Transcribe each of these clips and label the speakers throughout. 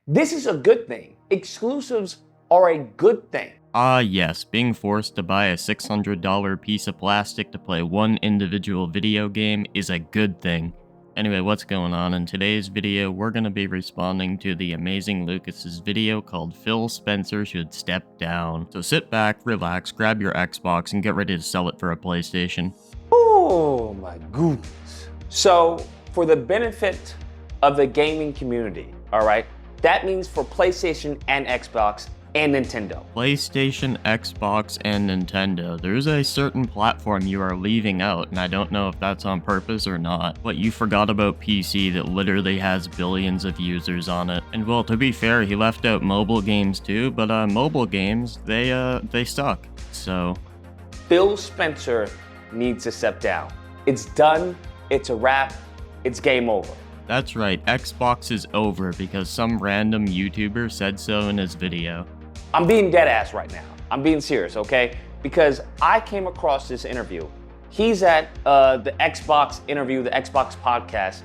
Speaker 1: This is a good thing. Exclusives are a good thing.
Speaker 2: Yes, being forced to buy a $600 piece of plastic to play one individual video game is a good thing. Anyway, what's going on? In today's video, we're going to be responding to the Amazing Lucas's video called Phil Spencer Should Step Down. So sit back, relax, grab your Xbox, and get ready to sell it for a PlayStation.
Speaker 1: Oh my goodness. So, for the benefit of the gaming community, alright, that means for PlayStation and Xbox and Nintendo.
Speaker 2: PlayStation, Xbox, and Nintendo. There's a certain platform you are leaving out, and I don't know if that's on purpose or not. But you forgot about PC that literally has billions of users on it. And well, to be fair, he left out mobile games too, but mobile games, they suck. So
Speaker 1: Phil Spencer needs to step down. It's done, it's a wrap, it's game over.
Speaker 2: That's right, Xbox is over because some random YouTuber said so in his video.
Speaker 1: I'm being dead ass right now. I'm being serious, okay? Because I came across this interview. He's at the Xbox interview, the Xbox podcast,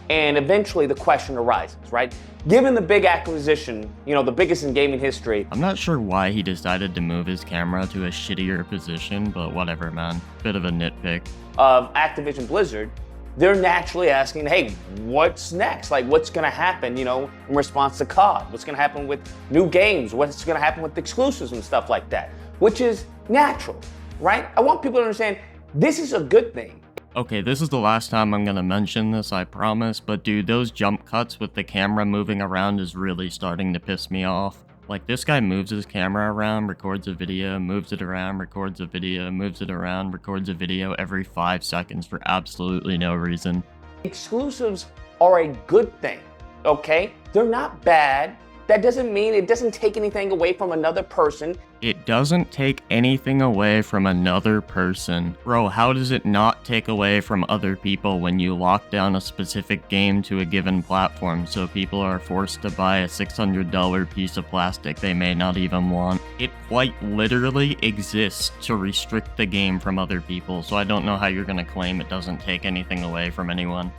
Speaker 1: and eventually the question arises, right? Given the big acquisition, the biggest in gaming history.
Speaker 2: I'm not sure why he decided to move his camera to a shittier position, but whatever, man. Bit of a nitpick.
Speaker 1: Of Activision Blizzard, they're naturally asking, hey, what's next? Like, what's gonna happen, in response to COD? What's gonna happen with new games? What's gonna happen with exclusives and stuff like that? Which is natural, right? I want people to understand this is a good thing.
Speaker 2: Okay, this is the last time I'm gonna mention this, I promise, but dude, those jump cuts with the camera moving around is really starting to piss me off. Like, this guy moves his camera around, records a video, moves it around, records a video, moves it around, records a video every 5 seconds for absolutely no reason.
Speaker 1: Exclusives are a good thing, okay? They're not bad. That doesn't mean it doesn't take anything away from another person.
Speaker 2: It doesn't take anything away from another person. Bro, how does it not take away from other people when you lock down a specific game to a given platform so people are forced to buy a $600 piece of plastic they may not even want? It quite literally exists to restrict the game from other people, so I don't know how you're gonna claim it doesn't take anything away from anyone.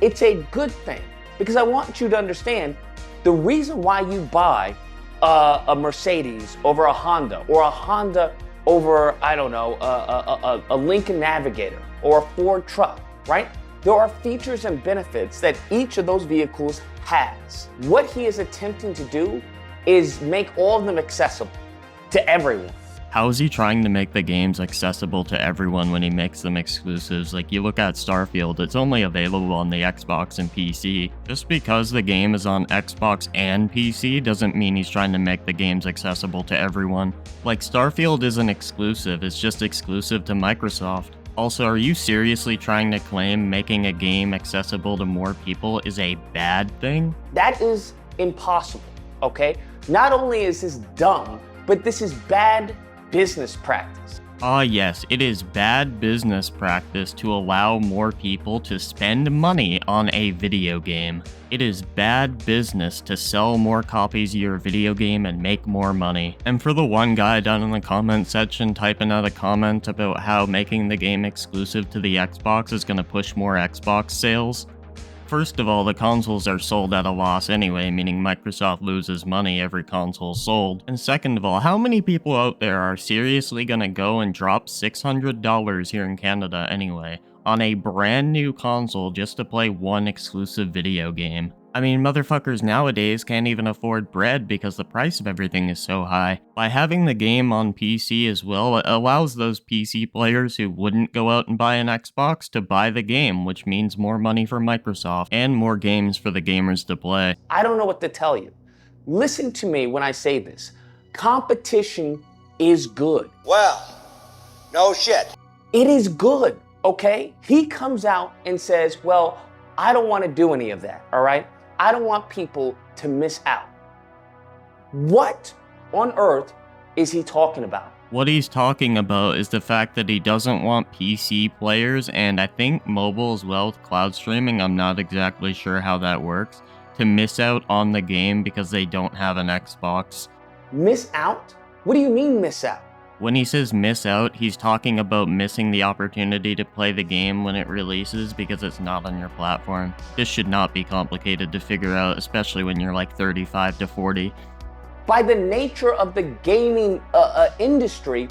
Speaker 1: It's a good thing, because I want you to understand the reason why you buy a Mercedes over a Honda, or a Honda over, I don't know, a Lincoln Navigator or a Ford truck, right? There are features and benefits that each of those vehicles has. What he is attempting to do is make all of them accessible to everyone.
Speaker 2: How is he trying to make the games accessible to everyone when he makes them exclusives? Like, you look at Starfield, it's only available on the Xbox and PC. Just because the game is on Xbox and PC doesn't mean he's trying to make the games accessible to everyone. Like, Starfield isn't exclusive, it's just exclusive to Microsoft. Also, are you seriously trying to claim making a game accessible to more people is a bad thing?
Speaker 1: That is impossible, okay? Not only is this dumb, but this is bad business practice.
Speaker 2: Yes, it is bad business practice to allow more people to spend money on a video game. It is bad business to sell more copies of your video game and make more money. And for the one guy down in the comment section typing out a comment about how making the game exclusive to the Xbox is gonna push more Xbox sales, first of all, the consoles are sold at a loss anyway, meaning Microsoft loses money every console sold. And second of all, how many people out there are seriously gonna go and drop $600 here in Canada anyway on a brand new console just to play one exclusive video game? I mean, motherfuckers nowadays can't even afford bread because the price of everything is so high. By having the game on PC as well, it allows those PC players who wouldn't go out and buy an Xbox to buy the game, which means more money for Microsoft and more games for the gamers to play.
Speaker 1: I don't know what to tell you. Listen to me when I say this. Competition is good.
Speaker 3: Well, no shit.
Speaker 1: It is good, okay? He comes out and says, well, I don't want to do any of that, all right? I don't want people to miss out. What on earth is he talking about?
Speaker 2: What he's talking about is the fact that he doesn't want PC players, and I think mobile as well with cloud streaming, I'm not exactly sure how that works, to miss out on the game because they don't have an Xbox.
Speaker 1: Miss out? What do you mean miss out?
Speaker 2: When he says miss out, he's talking about missing the opportunity to play the game when it releases because it's not on your platform. This should not be complicated to figure out, especially when you're like 35 to 40.
Speaker 1: By the nature of the gaming industry,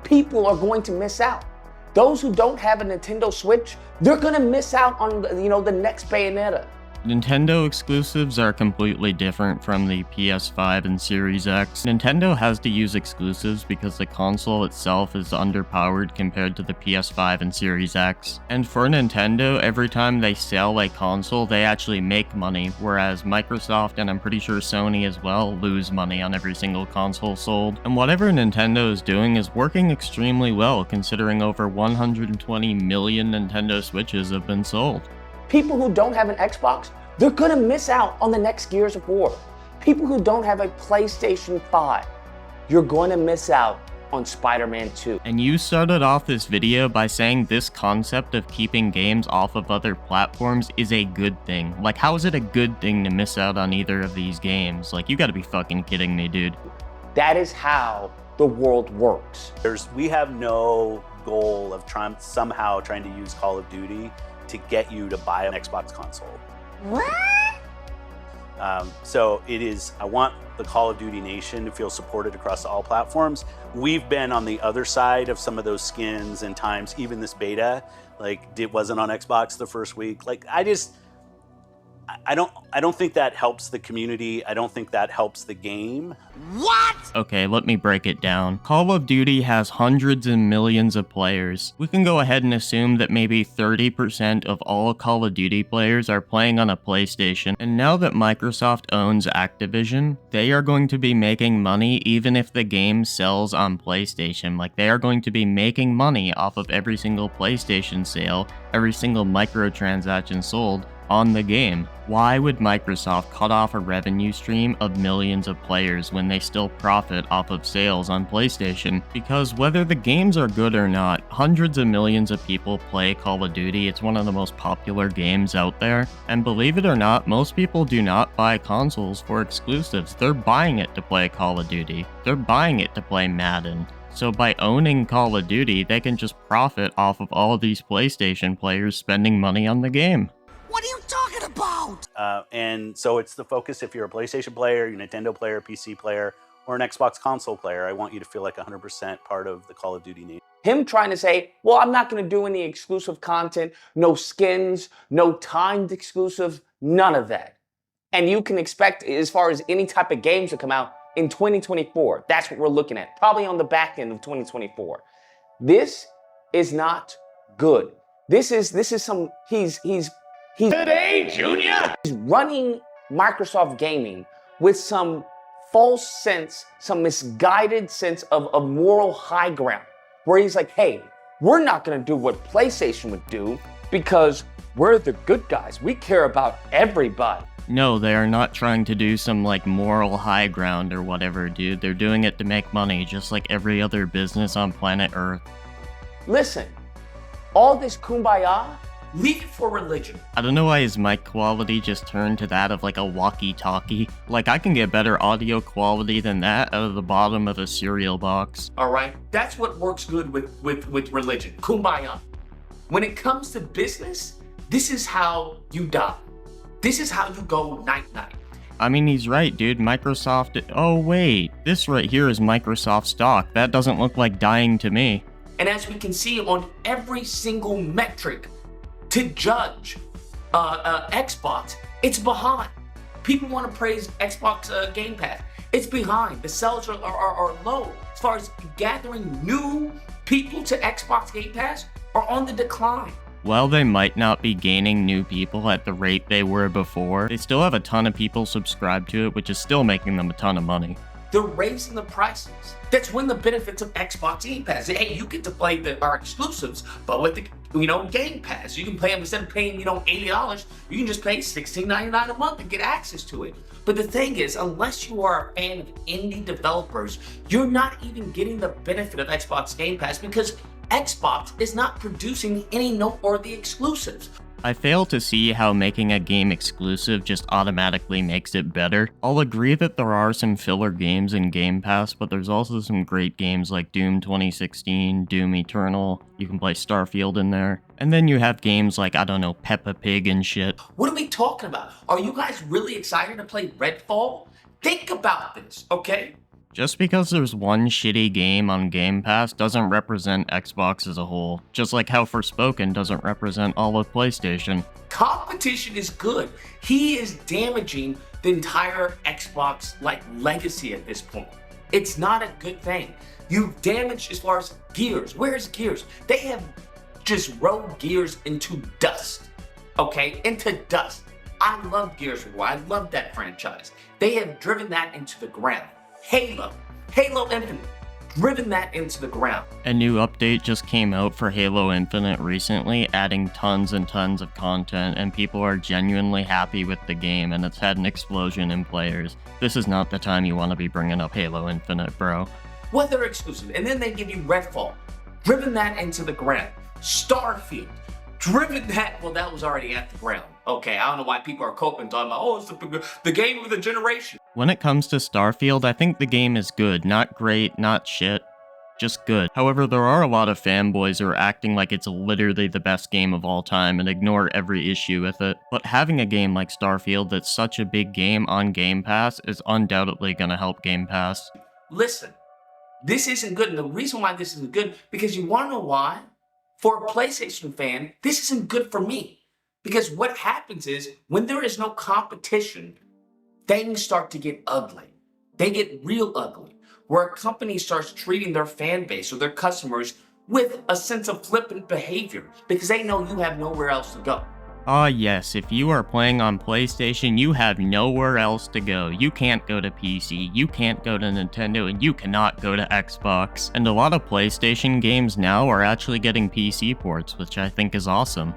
Speaker 1: people are going to miss out. Those who don't have a Nintendo Switch, they're gonna miss out on the next Bayonetta.
Speaker 2: Nintendo exclusives are completely different from the PS5 and Series X. Nintendo has to use exclusives because the console itself is underpowered compared to the PS5 and Series X. And for Nintendo, every time they sell a console, they actually make money, whereas Microsoft, and I'm pretty sure Sony as well, lose money on every single console sold. And whatever Nintendo is doing is working extremely well, considering over 120 million Nintendo Switches have been sold.
Speaker 1: People who don't have an Xbox, they're gonna miss out on the next Gears of War. People who don't have a PlayStation 5, you're going to miss out on Spider-Man 2.
Speaker 2: And you started off this video by saying this concept of keeping games off of other platforms is a good thing. Like, how is it a good thing to miss out on either of these games? Like, you gotta be fucking kidding me, dude.
Speaker 1: That is how the world works.
Speaker 4: We have no goal of somehow trying to use Call of Duty to get you to buy an Xbox console.
Speaker 5: What?
Speaker 4: So it is, I want the Call of Duty Nation to feel supported across all platforms. We've been on the other side of some of those skins and times, even this beta, like it wasn't on Xbox the first week. Like I don't think that helps the community. I don't think that helps the game.
Speaker 5: What?
Speaker 2: Okay, let me break it down. Call of Duty has hundreds and millions of players. We can go ahead and assume that maybe 30% of all Call of Duty players are playing on a PlayStation, and now that Microsoft owns Activision, they are going to be making money even if the game sells on PlayStation. Like, they are going to be making money off of every single PlayStation sale, every single microtransaction sold on the game. Why would Microsoft cut off a revenue stream of millions of players when they still profit off of sales on PlayStation? Because whether the games are good or not, hundreds of millions of people play Call of Duty. It's one of the most popular games out there. And believe it or not, most people do not buy consoles for exclusives. They're buying it to play Call of Duty. They're buying it to play Madden. So by owning Call of Duty, they can just profit off of all of these PlayStation players spending money on the game.
Speaker 5: What are you talking about?
Speaker 4: And so it's the focus. If you're a PlayStation player, you're a Nintendo player, PC player, or an Xbox console player, I want you to feel like 100% part of the Call of Duty Nation.
Speaker 1: Him trying to say, well, I'm not gonna do any exclusive content, no skins, no timed exclusive, none of that. And you can expect, as far as any type of games to come out in 2024, that's what we're looking at, probably on the back end of 2024. This is not good. This is some, he's
Speaker 3: Today, Junior!
Speaker 1: running Microsoft Gaming with some false sense, some misguided sense of moral high ground, where he's like, hey, we're not gonna do what PlayStation would do because we're the good guys. We care about everybody.
Speaker 2: No, they are not trying to do some like moral high ground or whatever, dude. They're doing it to make money, just like every other business on planet Earth.
Speaker 1: Listen, all this kumbaya, leave it for religion.
Speaker 2: I don't know why his mic quality just turned to that of like a walkie-talkie. Like, I can get better audio quality than that out of the bottom of a cereal box.
Speaker 1: All right, that's what works good with religion, kumbaya. When it comes to business, this is how you die. This is how you go night-night.
Speaker 2: I mean, he's right, dude. Microsoft... Oh, wait. This right here is Microsoft stock. That doesn't look like dying to me.
Speaker 1: And as we can see on every single metric to judge Xbox, it's behind. People want to praise Xbox Game Pass. It's behind. The sales are low. As far as gathering new people to Xbox Game Pass are on the decline.
Speaker 2: While they might not be gaining new people at the rate they were before, they still have a ton of people subscribed to it, which is still making them a ton of money.
Speaker 1: They're raising the prices. That's one of the benefits of Xbox Game Pass. Hey, you get to play our exclusives, but with the Game Pass, you can play them instead of paying $80. You can just pay $16.99 a month and get access to it. But the thing is, unless you are a fan of indie developers, you're not even getting the benefit of Xbox Game Pass because Xbox is not producing any noteworthy exclusives.
Speaker 2: I fail to see how making a game exclusive just automatically makes it better. I'll agree that there are some filler games in Game Pass, but there's also some great games like Doom 2016, Doom Eternal, you can play Starfield in there. And then you have games like, I don't know, Peppa Pig and shit.
Speaker 1: What are we talking about? Are you guys really excited to play Redfall? Think about this, okay?
Speaker 2: Just because there's one shitty game on Game Pass doesn't represent Xbox as a whole, just like how Forspoken doesn't represent all of PlayStation.
Speaker 1: Competition is good. He is damaging the entire Xbox legacy at this point. It's not a good thing. You've damaged as far as Gears. Where's Gears? They have just rode Gears into dust, okay? Into dust. I love Gears of War. I love that franchise. They have driven that into the ground. Halo Infinite, driven that into the ground.
Speaker 2: A new update just came out for Halo Infinite recently, adding tons and tons of content, and people are genuinely happy with the game, and it's had an explosion in players. This is not the time you want to be bringing up Halo Infinite, bro.
Speaker 1: Whether exclusive, and then they give you Redfall, driven that into the ground. Starfield, driven that, well, that was already at the ground. Okay, I don't know why people are coping, talking about, oh, it's the game of the generation.
Speaker 2: When it comes to Starfield, I think the game is good. Not great, not shit, just good. However, there are a lot of fanboys who are acting like it's literally the best game of all time and ignore every issue with it. But having a game like Starfield that's such a big game on Game Pass is undoubtedly gonna help Game Pass.
Speaker 1: Listen, this isn't good, and the reason why this isn't good, because you wanna know why? For a PlayStation fan, this isn't good for me. Because what happens is, when there is no competition, things start to get ugly. They get real ugly. Where a company starts treating their fan base or their customers with a sense of flippant behavior because they know you have nowhere else to go.
Speaker 2: Ah yes, if you are playing on PlayStation, you have nowhere else to go. You can't go to PC, you can't go to Nintendo, and you cannot go to Xbox. And a lot of PlayStation games now are actually getting PC ports, which I think is awesome.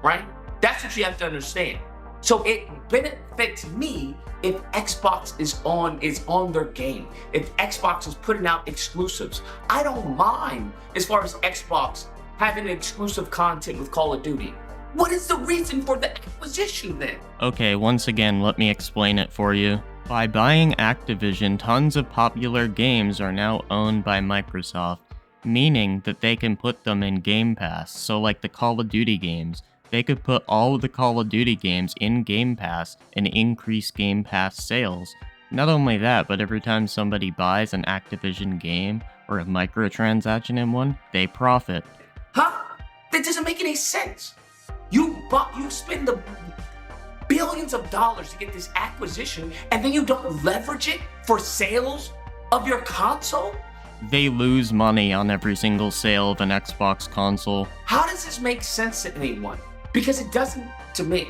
Speaker 1: Right? That's what you have to understand. So it benefits me if Xbox is on their game. If Xbox is putting out exclusives. I don't mind as far as Xbox having exclusive content with Call of Duty. What is the reason for the acquisition then?
Speaker 2: Okay, once again, let me explain it for you. By buying Activision, tons of popular games are now owned by Microsoft, meaning that they can put them in Game Pass. So like the Call of Duty games, they could put all of the Call of Duty games in Game Pass and increase Game Pass sales. Not only that, but every time somebody buys an Activision game or a microtransaction in one, they profit.
Speaker 1: Huh? That doesn't make any sense. You spend the billions of dollars to get this acquisition, and then you don't leverage it for sales of your console?
Speaker 2: They lose money on every single sale of an Xbox console.
Speaker 1: How does this make sense to anyone? Because it doesn't to me.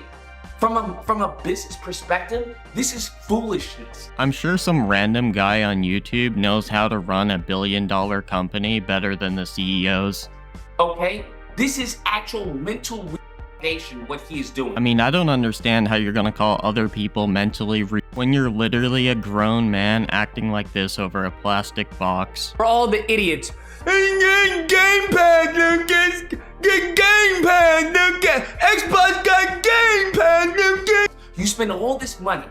Speaker 1: From a business perspective, this is foolishness.
Speaker 2: I'm sure some random guy on YouTube knows how to run a billion-dollar company better than the CEOs.
Speaker 1: Okay? This is actual mental retardation, what he is doing.
Speaker 2: I mean, I don't understand how you're gonna call other people mentally when you're literally a grown man acting like this over a plastic box.
Speaker 1: For all the idiots.
Speaker 3: Game Pass, get Game Pass, Xbox got Game Pass,
Speaker 1: You spend all this money,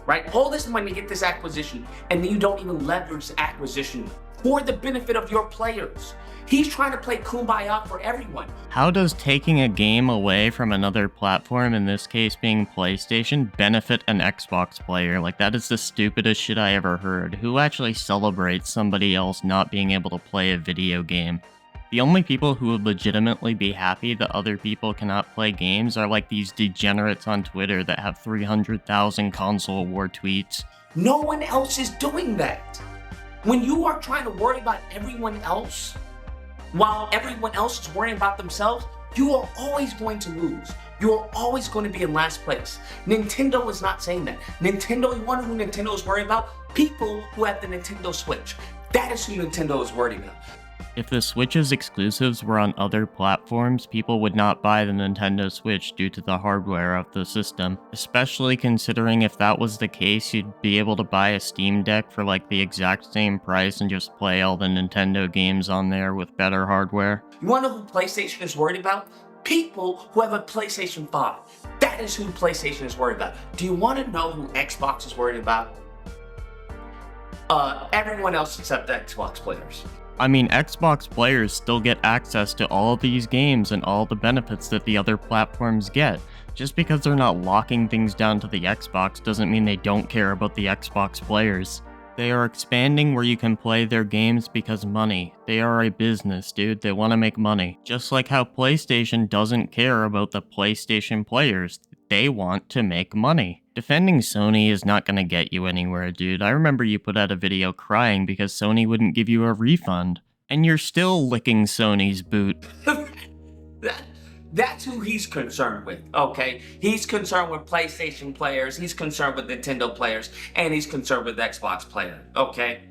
Speaker 1: right? All this money to get this acquisition, and then you don't even leverage the acquisition for the benefit of your players. He's trying to play kumbaya for everyone.
Speaker 2: How does taking a game away from another platform, in this case being PlayStation, benefit an Xbox player? Like, that is the stupidest shit I ever heard. Who actually celebrates somebody else not being able to play a video game? The only people who would legitimately be happy that other people cannot play games are like these degenerates on Twitter that have 300,000 console war tweets.
Speaker 1: No one else is doing that. When you are trying to worry about everyone else, while everyone else is worrying about themselves, you are always going to lose. You are always going to be in last place. Nintendo is not saying that. Nintendo, you wonder who Nintendo is worried about? People who have the Nintendo Switch. That is who Nintendo is worried about.
Speaker 2: If the Switch's exclusives were on other platforms, people would not buy the Nintendo Switch due to the hardware of the system. Especially considering if that was the case, you'd be able to buy a Steam Deck for like the exact same price and just play all the Nintendo games on there with better hardware.
Speaker 1: You wanna know who PlayStation is worried about? People who have a PlayStation 5. That is who PlayStation is worried about. Do you want to know who Xbox is worried about? Everyone else except Xbox players.
Speaker 2: I mean, Xbox players still get access to all these games and all the benefits that the other platforms get. Just because they're not locking things down to the Xbox doesn't mean they don't care about the Xbox players. They are expanding where you can play their games because money. They are a business, dude. They want to make money. Just like how PlayStation doesn't care about the PlayStation players. They want to make money. Defending Sony is not going to get you anywhere, dude. I remember you put out a video crying because Sony wouldn't give you a refund. And you're still licking Sony's boot.
Speaker 1: That's who he's concerned with, okay? He's concerned with PlayStation players, he's concerned with Nintendo players, and he's concerned with Xbox players, okay?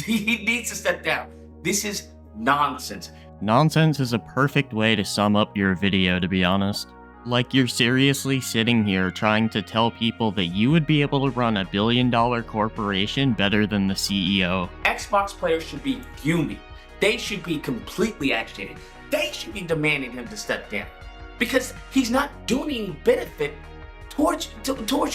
Speaker 1: He needs to step down. This is nonsense.
Speaker 2: Nonsense is a perfect way to sum up your video, to be honest. Like, you're seriously sitting here trying to tell people that you would be able to run $1 billion corporation better than the CEO.
Speaker 1: Xbox players should be fuming. They should be completely agitated. They should be demanding him to step down. Because he's not doing any benefit towards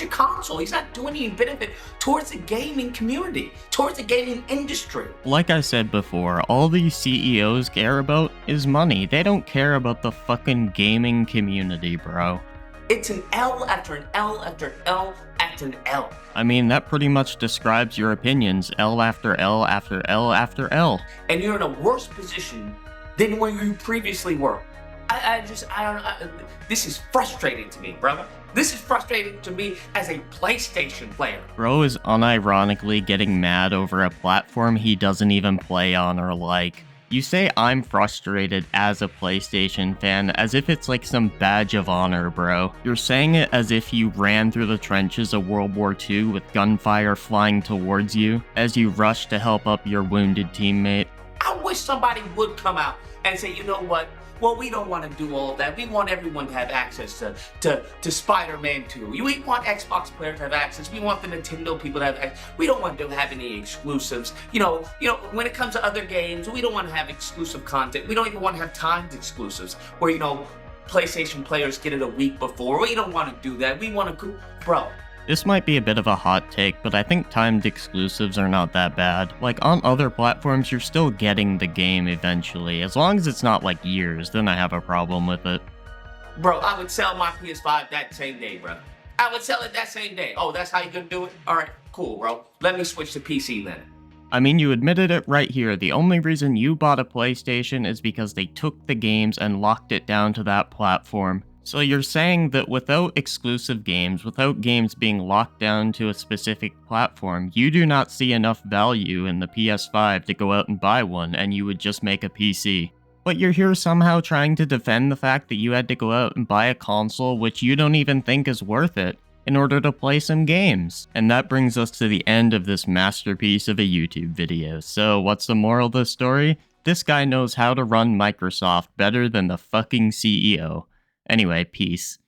Speaker 1: your console. He's not doing any benefit towards the gaming community, towards the gaming industry.
Speaker 2: Like I said before, all these CEOs care about is money. They don't care about the fucking gaming community, bro.
Speaker 1: It's an L after an L after an L after an L.
Speaker 2: I mean, that pretty much describes your opinions, L after L after L after L.
Speaker 1: And you're in a worse position than where you previously were. This is frustrating to me, brother. This is frustrating to me as a PlayStation player.
Speaker 2: Bro is unironically getting mad over a platform he doesn't even play on or like. You say I'm frustrated as a PlayStation fan as if it's like some badge of honor, bro. You're saying it as if you ran through the trenches of World War II with gunfire flying towards you as you rush to help up your wounded teammate.
Speaker 1: I wish somebody would come out and say, you know what? Well, we don't want to do all of that. We want everyone to have access to Spider-Man 2. We want Xbox players to have access. We want the Nintendo people to have access. We don't want to have any exclusives. You know, when it comes to other games, we don't want to have exclusive content. We don't even want to have timed exclusives where, you know, PlayStation players get it a week before. We don't want to do that. We want to, bro.
Speaker 2: This might be a bit of a hot take, but I think timed exclusives are not that bad. Like, on other platforms, you're still getting the game eventually. As long as it's not like years, then I have a problem with it.
Speaker 1: Bro, I would sell my PS5 that same day, bro. I would sell it that same day. Oh, that's how you gonna do it? Alright, cool, bro. Let me switch to PC then.
Speaker 2: I mean, you admitted it right here. The only reason you bought a PlayStation is because they took the games and locked it down to that platform. So you're saying that without exclusive games, without games being locked down to a specific platform, you do not see enough value in the PS5 to go out and buy one, and you would just make a PC. But you're here somehow trying to defend the fact that you had to go out and buy a console which you don't even think is worth it in order to play some games. And that brings us to the end of this masterpiece of a YouTube video. So what's the moral of the story? This guy knows how to run Microsoft better than the fucking CEO. Anyway, peace.